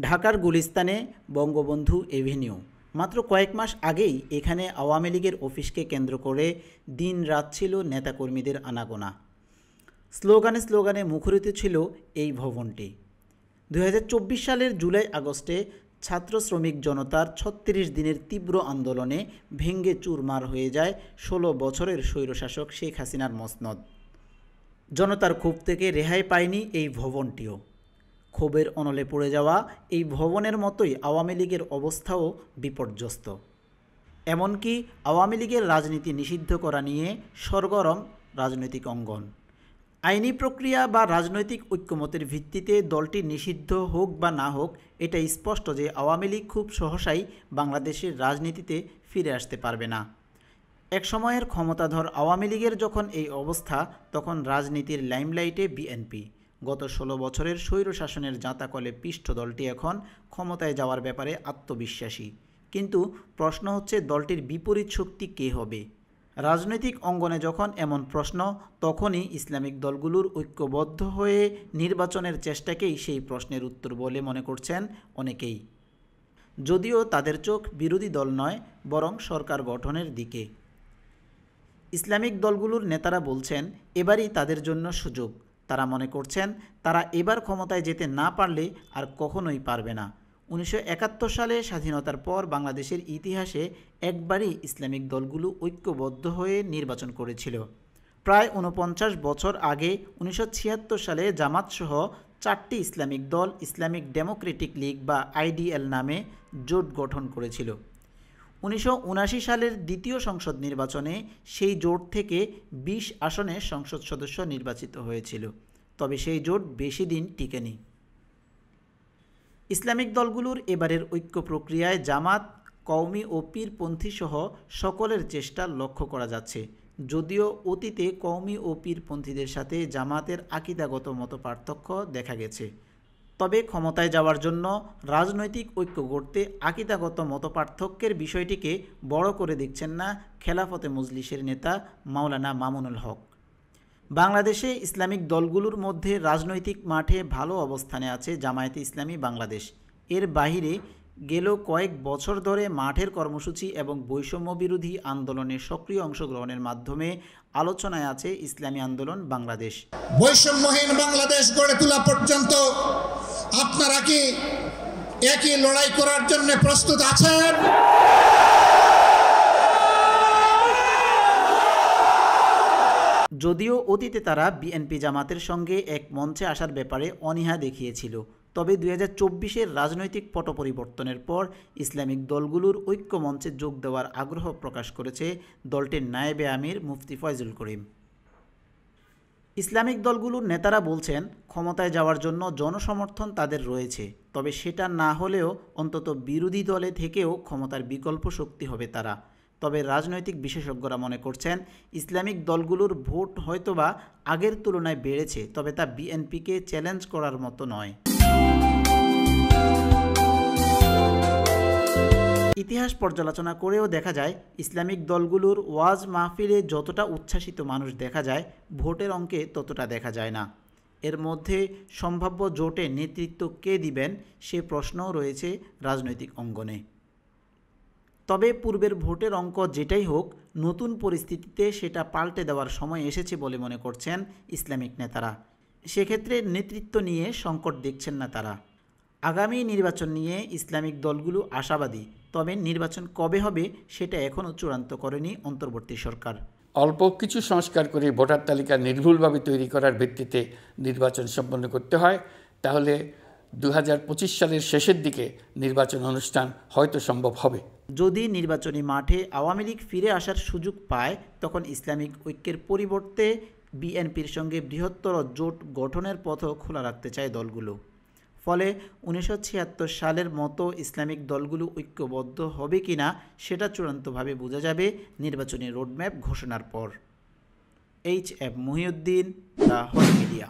ঢাকার গুলিস্তানে বঙ্গবন্ধু এভিনিউ। মাত্র কয়েক মাস আগেই এখানে আওয়ামী লীগের অফিসকে কেন্দ্র করে দিন রাত ছিল নেতাকর্মীদের আনাগোনা। স্লোগানে স্লোগানে মুখরিত ছিল এই ভবনটি। 2024 সালের জুলাই আগস্টে ছাত্র শ্রমিক জনতার 36 দিনের তীব্র আন্দোলনে ভেঙে চুরমার হয়ে যায় 16 বছরের স্বৈরশাসক শেখ হাসিনার মসনদ। জনতার ক্ষোভ থেকে রেহাই পায়নি এই ভবনটিও। ক্ষোভের অনলে পড়ে যাওয়া এই ভবনের মতোই আওয়ামী লীগের অবস্থাও বিপর্যস্ত। এমনকি আওয়ামী লীগের রাজনীতি নিষিদ্ধ করা নিয়ে সরগরম রাজনৈতিক অঙ্গন। আইনি প্রক্রিয়া বা রাজনৈতিক ঐক্যমতের ভিত্তিতে দলটি নিষিদ্ধ হোক বা না হোক, এটা স্পষ্ট যে আওয়ামী লীগ খুব সহসাই বাংলাদেশের রাজনীতিতে ফিরে আসতে পারবে না। এক সময়ের ক্ষমতাধর আওয়ামী লীগের যখন এই অবস্থা, তখন রাজনীতির লাইমলাইটে বিএনপি। গত 16 বছরের স্বৈরশাসনের জাঁতাকলে পিষ্ট দলটি এখন ক্ষমতায় যাওয়ার ব্যাপারে আত্মবিশ্বাসী। কিন্তু প্রশ্ন হচ্ছে, দলটির বিপরীত শক্তি কে হবে? রাজনৈতিক অঙ্গনে যখন এমন প্রশ্ন, তখনই ইসলামিক দলগুলোর ঐক্যবদ্ধ হয়ে নির্বাচনের চেষ্টাকেই সেই প্রশ্নের উত্তর বলে মনে করছেন অনেকেই। যদিও তাদের চোখ বিরোধী দল নয়, বরং সরকার গঠনের দিকে। ইসলামিক দলগুলোর নেতারা বলছেন, এবারই তাদের জন্য সুযোগ। তারা মনে করছেন, তারা এবার ক্ষমতায় যেতে না পারলে আর কখনোই পারবে না। 1971 সালে স্বাধীনতার পর বাংলাদেশের ইতিহাসে একবারই ইসলামিক দলগুলো ঐক্যবদ্ধ হয়ে নির্বাচন করেছিল। প্রায় 49 বছর আগে 1976 সালে জামাতসহ 4টি ইসলামিক দল ইসলামিক ডেমোক্রেটিক লীগ বা আইডিএল নামে জোট গঠন করেছিল। 1979 সালের দ্বিতীয় সংসদ নির্বাচনে সেই জোট থেকে 20 আসনে সংসদ সদস্য নির্বাচিত হয়েছিল। তবে সেই জোট বেশি দিন টিকেনি। ইসলামিক দলগুলোর এবারের ঐক্য প্রক্রিয়ায় জামাত, কওমি ও পীরপন্থী সহ সকলের চেষ্টা লক্ষ্য করা যাচ্ছে। যদিও অতীতে কওমি ও পীরপন্থীদের সাথে জামাতের আকীদাগত মতপার্থক্য দেখা গেছে। তবে ক্ষমতায় যাওয়ার জন্য রাজনৈতিক ঐক্য গড়তে আকীদাগত মতপার্থক্যের বিষয়টিকে বড় করে দেখছেন না খেলাফতে মজলিসের নেতা মাওলানা মামুনুল হক। বাংলাদেশে ইসলামিক দলগুলোর মধ্যে রাজনৈতিক মাঠে ভালো অবস্থানে আছে জামায়াতে ইসলামী বাংলাদেশ। এর বাহিরে গেল কয়েক বছর ধরে মাঠের কর্মসূচি এবং বৈষম্য বিরোধী আন্দোলনে সক্রিয় অংশগ্রহণের মাধ্যমে আলোচনায় আছে ইসলামী আন্দোলন বাংলাদেশ। বৈষম্যহীন বাংলাদেশ গড়ে তোলা পর্যন্ত আপনারা কি একই লড়াই করার জন্য প্রস্তুত আছেন? যদিও অতীতে তারা বিএনপি জামাতের সঙ্গে এক মঞ্চে আসার ব্যাপারে অনীহা দেখিয়েছিল, তবে 2024-এর রাজনৈতিক পট পরিবর্তনের পর ইসলামিক দলগুলোর ঐক্য মঞ্চে যোগ দেওয়ার আগ্রহ প্রকাশ করেছে দলটির নায়েবে আমির মুফতি ফয়জুল করিম। ইসলামিক দলগুলোর নেতারা বলছেন, ক্ষমতায় যাওয়ার জন্য জনসমর্থন তাদের রয়েছে, তবে সেটা না হলেও অন্তত বিরোধী দলে থেকেও ক্ষমতার বিকল্প শক্তি হবে তারা। তবে রাজনৈতিক বিশেষজ্ঞরা মনে করছেন, ইসলামিক দলগুলোর ভোট হয়তোবা আগের তুলনায় বেড়েছে, তবে তা বিএনপিকে চ্যালেঞ্জ করার মতো নয়। ইতিহাস পর্যালোচনা করেও দেখা যায়, ইসলামিক দলগুলোর ওয়াজ মাহফিলে যতটা উচ্ছ্বাসিত মানুষ দেখা যায়, ভোটের অঙ্কে ততটা দেখা যায় না। এর মধ্যে সম্ভাব্য জোটে নেতৃত্ব কে দিবেন সে প্রশ্নও রয়েছে রাজনৈতিক অঙ্গনে। তবে পূর্বের ভোটের অঙ্ক যেটাই হোক, নতুন পরিস্থিতিতে সেটা পাল্টে দেওয়ার সময় এসেছে বলে মনে করছেন ইসলামিক নেতারা। সেক্ষেত্রে নেতৃত্ব নিয়ে সংকট দেখছেন না তারা। আগামী নির্বাচন নিয়ে ইসলামিক দলগুলো আশাবাদী, তবে নির্বাচন কবে হবে সেটা এখনও চূড়ান্ত করেনি অন্তর্বর্তী সরকার। অল্প কিছু সংস্কার করে ভোটার তালিকা নির্ভুলভাবে তৈরি করার ভিত্তিতে নির্বাচন সম্পন্ন করতে হয়, তাহলে 2025 সালের শেষের দিকে নির্বাচন অনুষ্ঠান হয়তো সম্ভব হবে। যদি নির্বাচনী মাঠে আওয়ামী লীগ ফিরে আসার সুযোগ পায়, তখন ইসলামিক ঐক্যের পরিবর্তে বিএনপির সঙ্গে বৃহত্তর জোট গঠনের পথও খোলা রাখতে চায় দলগুলো। ফলে 1976 সালের মতো ইসলামিক দলগুলো ঐক্যবদ্ধ হবে কিনা সেটা চূড়ান্তভাবে বোঝা যাবে নির্বাচনী রোডম্যাপ ঘোষণার পর। HF Mohiuddin, the whole media.